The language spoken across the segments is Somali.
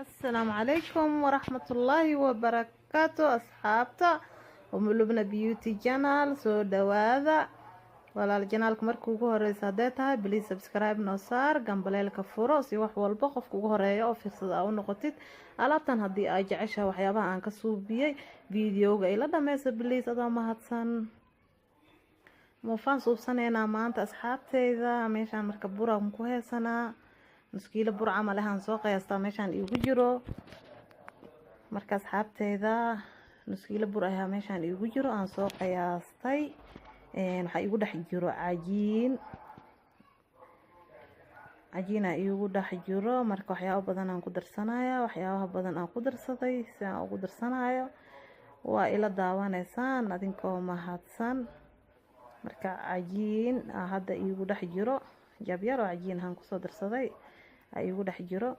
السلام عليكم ورحمة الله وبركاته أصحابتا وملوبنا بيوتي جانال سو دواذا walaal janaalka markii ugu horeysa haday tahay please subscribe noo saar gambaleelka furo si wax walba qofka ugu horeeyo oo fiirsada u noqotid alaabtan hadii ay jeceshahay waxyaabaha aan ka suubiyay videoga ila dhameysa please adoo mahadsan moofaan suubsaneena maanta asxaabteyda meeshaan marka buraan ku heesanaa nuskiila bur camal ahaan soo qiyaastaa meeshaan iigu jiro marka asxaabteyda nuskiila bur ayaa meeshaan iigu jiro aan soo qiyaastay waxa igu dhex jiro cajiin igu dhex jiro marka waxyaabo badan aan ku darsanayaa waxyaabaha badan aan ku darsaday si aan ugu darsanayo waa ila daawanaysaan adinkoo mahadsan marka cajiin hadda igu dhex jiro jabyar oo cajiin aan ku soo darsaday igu dhex jiro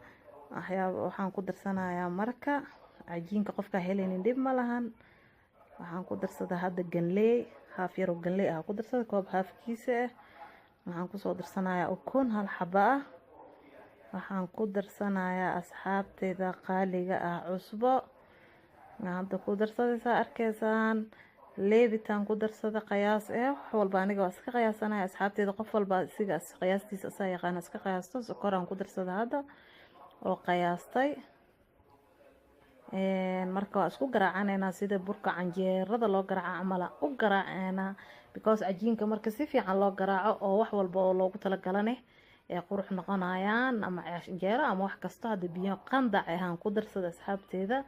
waxaan ku darsanayaa marka cajiinka qofka helaynin dib ma lahan waxaan ku darsadaa hadda ganley haaf yar oo ganley ku darsaday koob haafkiisa waxaan ku soo darsanayaa ukun hal xaba waxaan ku darsanayaa asxaabteeda qaaliga cusbo hadda ku darsadaysaa arkaysaan leebitaan ku darsada qiyaas wax walba aniga waa iska qiyaasanaya asxaabteeda qof walba isiga qiyaastiisa asaa yaqaan iska qiyaasto sokoraan ku darsada hadda oo qiyaastay marka waa isku garaacaneena sida burka canjeerada loo garaaco amala u garaaceena because cajiinka marka si fiican loo garaaco oo wax walba oo loogu talagalane ee qurux noqonayaan ama canjeero ama wax kasto hada biyo qandac ahaan ku darsada asxaabteeda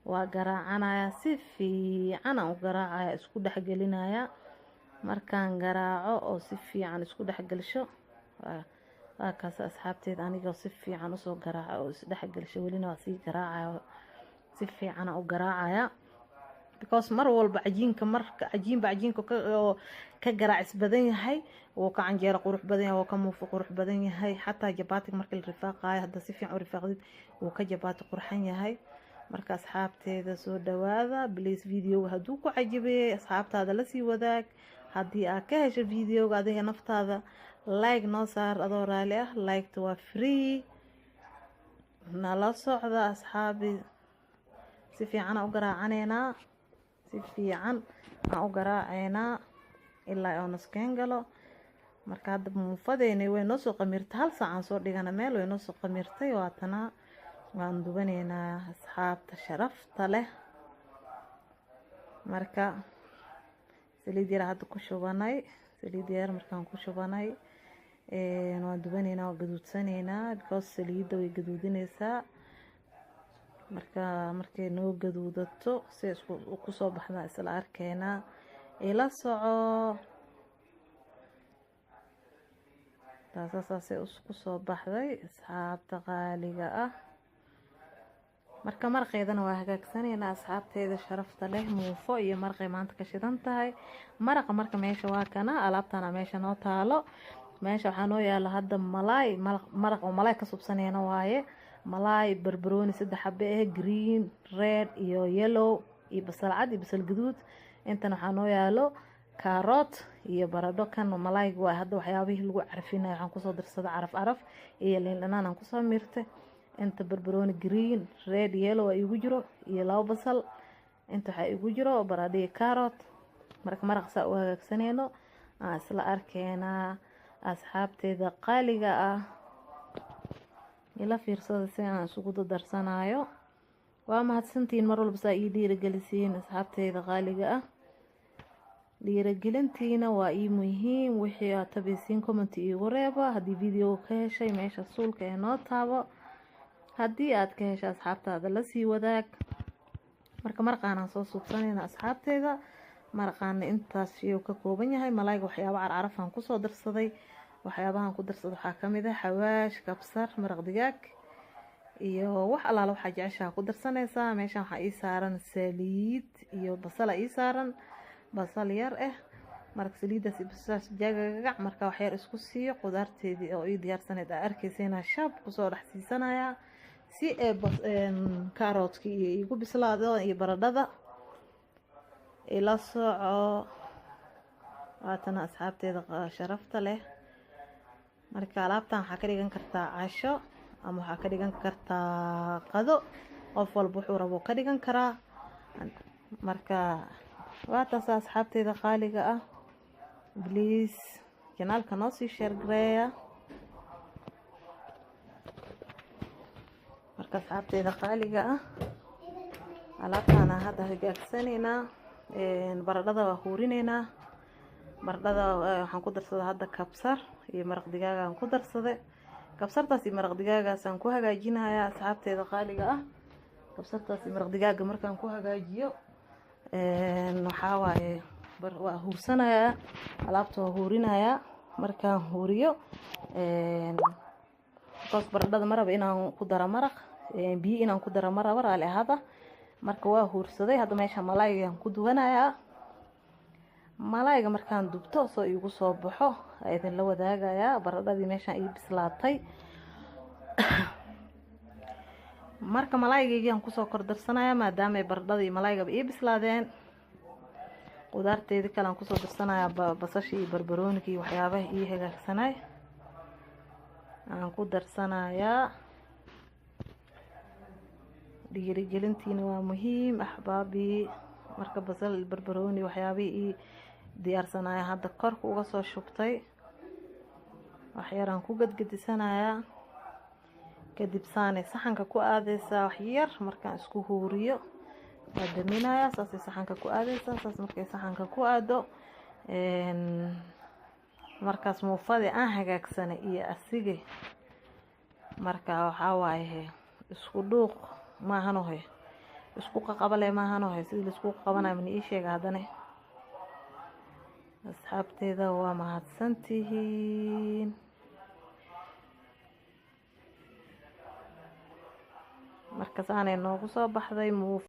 waa garaacanaya si fiican aan u garaacaya isku dhexgelinaya markaan garaaco oo si fiican isku dhexgalisho waa kaas asxaabteeda aniga si fiican usoo garaaco oo is dhexgalisho welina waa sii garaacaya si fiican u garaacaya because mar walba cajiinka marka cajiinka ka garaacis badan yahay oo ka canjeero qurux badan yahay oo ka muufa qurux badan yahay xataa jabaatiga marka la rifaaqayo hada si fiican u rifaaqdid oo ka jabaati qurxan yahay marka asxaabteeda soo dhawaada please videoga haduu ku cajibay asxaabtaada la sii wadaag hadii aad ka hesho videoga adiga naftaada like noo saar adoo raali like waa free nala socda asxaabi si fiican u garaacaneena si fiican aan u garaaceena ilaa oo naskeen galo marka hadda muufadeena way noo soo qamirtay hal saac aan soo dhigana meel way noo soo qamirtay waatana waan dubaneena asxaabta sharafta leh marka saliid yar hadda ku shubanay saliid yar markaan ku shubanay waan dubaneena oo gaduudsaneena because saliidda way gaduudinaysaa markay noo gaduudato si ku soo baxda isla arkeena ila soco taasay ku soo baxday asxaabta qaaliga marka marqeedana waa hagaagsaneena asxaabteeda sharafta leh muufo iyo marqay maanta ka shidan tahay maraqa marka meesha waa kana alaabtana meesha noo taalo meesha waxaa noo yaala hadda malaay maraq oo malaay ka subsaneena waaye malaay barbarooni 3 xabbe green red iyo yellow iyo basal cad iyo basal gaduud intan waxaa noo yaalo carrot iyo baradho kan malaayga waa hadda waxyaabihii lagu carfinayo waxaan kusoo darsada caraf iyo liin dhanaan aan kusoo mirtay inta barbarooni green red yellow ay igu jiro iyo 2 basal inta waxa igu jiro baradho iyo carrot marka maraqsa u hagaagsaneeno isla arkeena asxaabteeda qaaliga ila fiirsada si aan isugu darsanayo waa mahadsantiin mar walba saa ii dhiirigelisiin asxaabteeda qaaliga dhiirigelintiina waa ii muhiim wixii aad tabaysiin comment iigu reeba haddii video ka heshay meesha suulka ee noo taabo haddii aad ka heshay asxaabtaada la sii wadaag marka maraqaan soo suubsanayna asxaabteeda maraqaan intaas fiyo ka kooban yahay malaayga waxyaabo carcaraf aan ku soo darsaday waxyaabahan ku darsado waxaa kamid xawaash kabsar maraq digaag iyo wax alaala waxa jeceshahay ku darsanaysaa meeshan waxa ii saaran saliid iyo basal ii saaran basal yar marka saliidaas iyo basashaas jagaagac marka wax yar isku siiyo qudaarteedii oo ii diyaarsaneed arkayseena shab ku soo dhax siisanaya si carrot-ki iyo igu bislaado iyo baradhada ila soco waatana asxaabteeda sharafta leh marka alaabtan waxa ka dhigan kartaa casho ama waxaa ka dhigan kartaa qado, qof walba wuxuu rabo ka dhigan karaa. marka waa taas asxaabteyda qaaliga ah, please kanaalka noo sii share gareeya. marka asxaabteyda qaaliga ah, alaabtaana hadda hagaagsaneynaa. baradhada waa huurineynaa. baradhada waxaan ku darsaday hadda kabsar iyo maraq digaaga aan ku darsaday. kabsartaas iyo maraq digaagaas aan ku hagaajinayaa asxaabteyda qaaliga ah. kabsartaas iyo maraq digaaga markaan ku hagaajiyo waxaa waaye waa huursanayaa, alaabta waa huurinayaa. markaan huuriyo toos baradhada maraba inaan ku daro maraq, biyo inaan ku daro maraba raali ahada. marka waa huursaday. hadda meesha malaaygaan ku duwanayaa. malaayga markaan dubto soo igu soo baxo idin la wadaagayaa. baradhadii meeshaan ii bislaatay. marka malaaygaan kusoo kordarsanayaa maadaama ay baradhadii malaayga ii bislaadeen. qudaarteedii kale aan kusoo darsanayaa basasha iyo barbarooniga iyo waxyaabaha ii hagaagsanay aan ku darsanayaa. dhiirigelintiina waa muhiim axbaabii. marka basal barbarooni waxyaabihii ii diyaarsanaya hadda korka uga soo shubtay. waxyaraan ku gadgadisanayaa. kadib saanay saxanka ku aadeysaa waxyar. markaan isku huuriyo waa daminayaa. saasay saxanka ku aadeysaa. saas markay saxanka ku aado markaas muufadii aan hagaagsanay iyo asige marka waxaa waaye isku dhuuq maahanohe, isku qaqabale maahanohe. sidii laisku qabanayo mana ii sheega haddana. asxaabteeda waa mahadsantihiin. marka saanay noogu soo baxday muuf